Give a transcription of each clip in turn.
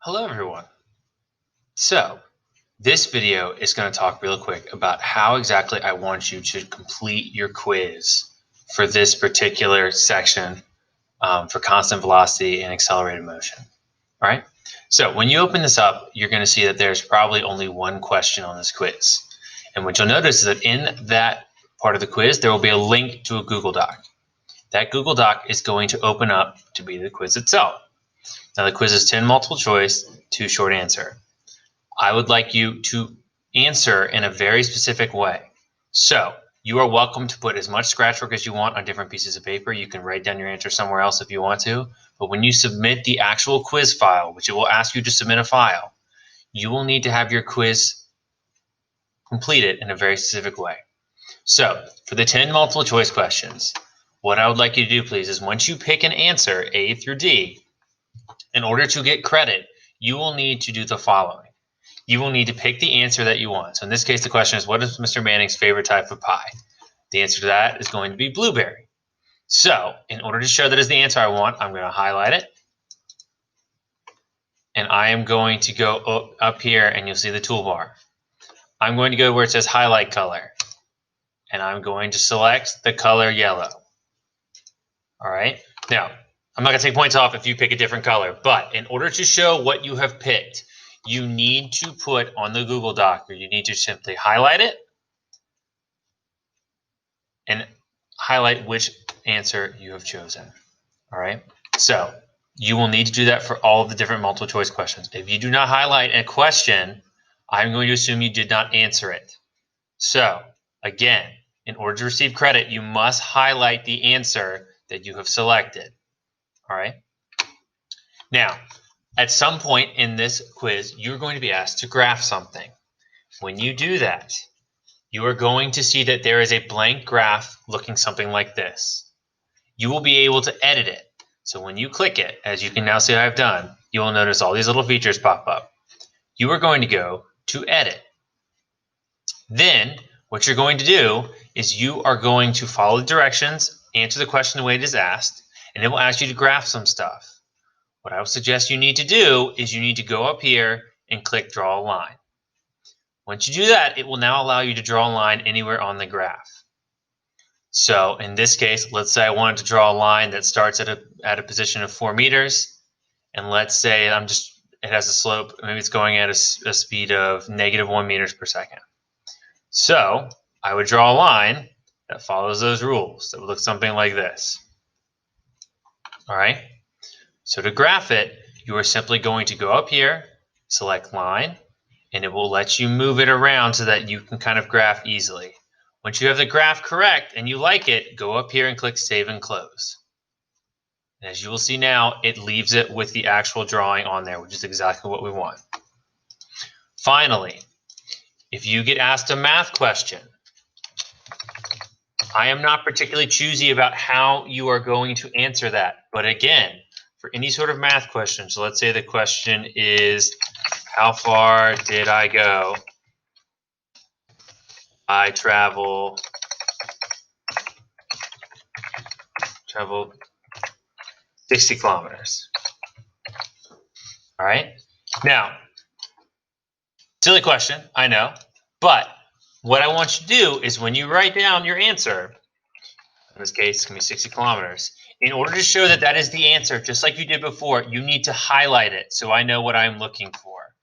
Hello everyone. So this video is going to talk real quick about how exactly I want you to complete your quiz for this particular section for constant velocity and accelerated motion. All right. So when you open this up, you're going to see that there's probably only one question on this quiz. And what you'll notice is that in that part of the quiz, there will be a link to a Google Doc. That Google Doc is going to open up to be the quiz itself. Now the quiz is 10 multiple choice, 2 short answer. I would like you to answer in a very specific way. So you are welcome to put as much scratch work as you want on different pieces of paper. You can write down your answer somewhere else if you want to. But when you submit the actual quiz file, which it will ask you to submit a file, you will need to have your quiz completed in a very specific way. So for the 10 multiple choice questions, what I would like you to do, please, is once you pick an answer, A through D, in order to get credit, you will need to do the following. You will need to pick the answer that you want. So in this case, the question is, what is Mr. Manning's favorite type of pie? The answer to that is going to be blueberry. So in order to show that is the answer I want, I'm going to highlight it. And I am going to go up here and you'll see the toolbar. I'm going to go where it says highlight color. And I'm going to select the color yellow. All right. Now, I'm not going to take points off if you pick a different color. But in order to show what you have picked, you need to put on the Google Doc, or you need to simply highlight it and highlight which answer you have chosen. All right. So you will need to do that for all of the different multiple choice questions. If you do not highlight a question, I'm going to assume you did not answer it. So again, in order to receive credit, you must highlight the answer that you have selected. All right. Now, at some point in this quiz, you're going to be asked to graph something. When you do that, you are going to see that there is a blank graph looking something like this. You will be able to edit it. So when you click it, as you can now see I've done, you will notice all these little features pop up. You are going to go to edit. Then what you're going to do is you are going to follow the directions, answer the question the way it is asked, and it will ask you to graph some stuff. What I would suggest you need to do is you need to go up here and click draw a line. Once you do that, it will now allow you to draw a line anywhere on the graph. So in this case, let's say I wanted to draw a line that starts at a position of 4 meters. And let's say it has a slope, maybe it's going at a speed of -1 meters per second. So I would draw a line that follows those rules. That would look something like this. All right. So to graph it, you are simply going to go up here, select line, and it will let you move it around so that you can kind of graph easily. Once you have the graph correct and you like it, go up here and click Save and Close. And as you will see now, it leaves it with the actual drawing on there, which is exactly what we want. Finally, if you get asked a math question, I am not particularly choosy about how you are going to answer that. But again, for any sort of math question, so let's say the question is, how far did I go? I traveled 60 kilometers. All right. Now, silly question, I know, but what I want you to do is when you write down your answer, in this case, it's going to be 60 kilometers. In order to show that that is the answer, just like you did before, you need to highlight it so I know what I'm looking for.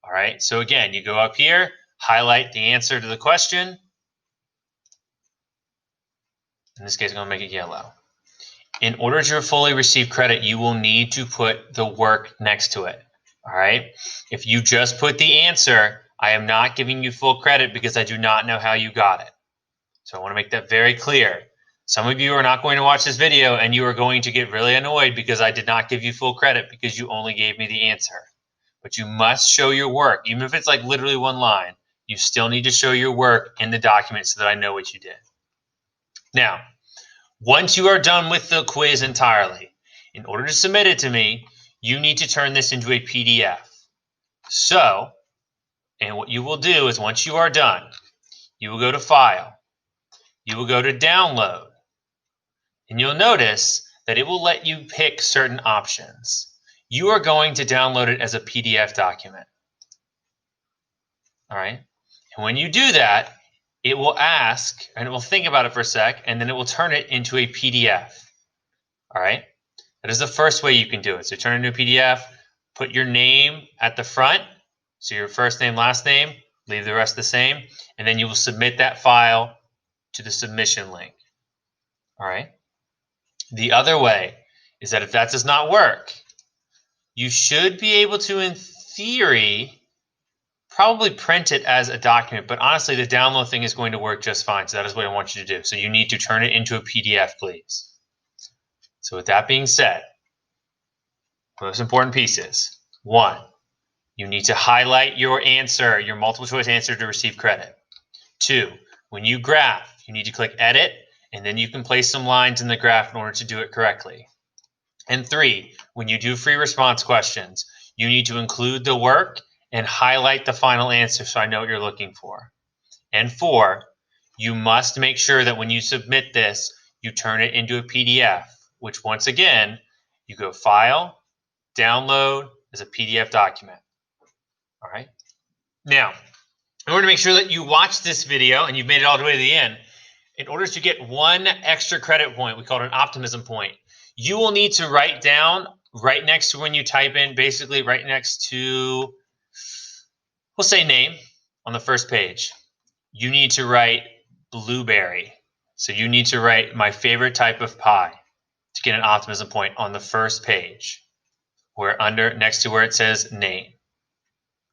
All right. So again, you go up here, highlight the answer to the question. In this case, I'm going to make it yellow. In order to fully receive credit, you will need to put the work next to it. All right. If you just put the answer, I am not giving you full credit because I do not know how you got it. So I want to make that very clear. Some of you are not going to watch this video and you are going to get really annoyed because I did not give you full credit because you only gave me the answer. But you must show your work. Even if it's like literally one line, you still need to show your work in the document so that I know what you did. Now, once you are done with the quiz entirely, in order to submit it to me, you need to turn this into a PDF. So, and what you will do is once you are done, you will go to File, you will go to Download, and you'll notice that it will let you pick certain options. you are going to download it as a PDF document. All right. And when you do that, it will ask, and it will think about it for a sec, and then it will turn it into a PDF. All right. That is the first way you can do it. So turn it into a PDF, put your name at the front. So your first name, last name, leave the rest the same. And then you will submit that file to the submission link. All right. The other way is that if that does not work, you should be able to, in theory, probably print it as a document. But honestly, the download thing is going to work just fine. So that is what I want you to do. So you need to turn it into a PDF, please. So with that being said, most important pieces. 1, you need to highlight your answer, your multiple choice answer, to receive credit. 2, when you graph, you need to click edit, and then you can place some lines in the graph in order to do it correctly. And 3, when you do free response questions, you need to include the work and highlight the final answer so I know what you're looking for. And 4, you must make sure that when you submit this, you turn it into a PDF, which once again, you go File, Download as a PDF document. All right. Now, in order to make sure that you watch this video and you've made it all the way to the end, in order to get 1 extra credit point, we call it an optimism point, you will need to write down right next to when you type in, basically right next to, we'll say name on the first page. You need to write blueberry. So you need to write my favorite type of pie to get an optimism point on the first page, where next to where it says name.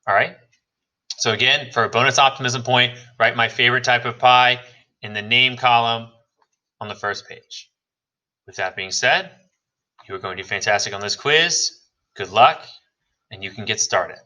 All right. So again, for a bonus optimism point, write my favorite type of pie in the name column on the first page. With that being said, you are going to do fantastic on this quiz. Good luck, and you can get started.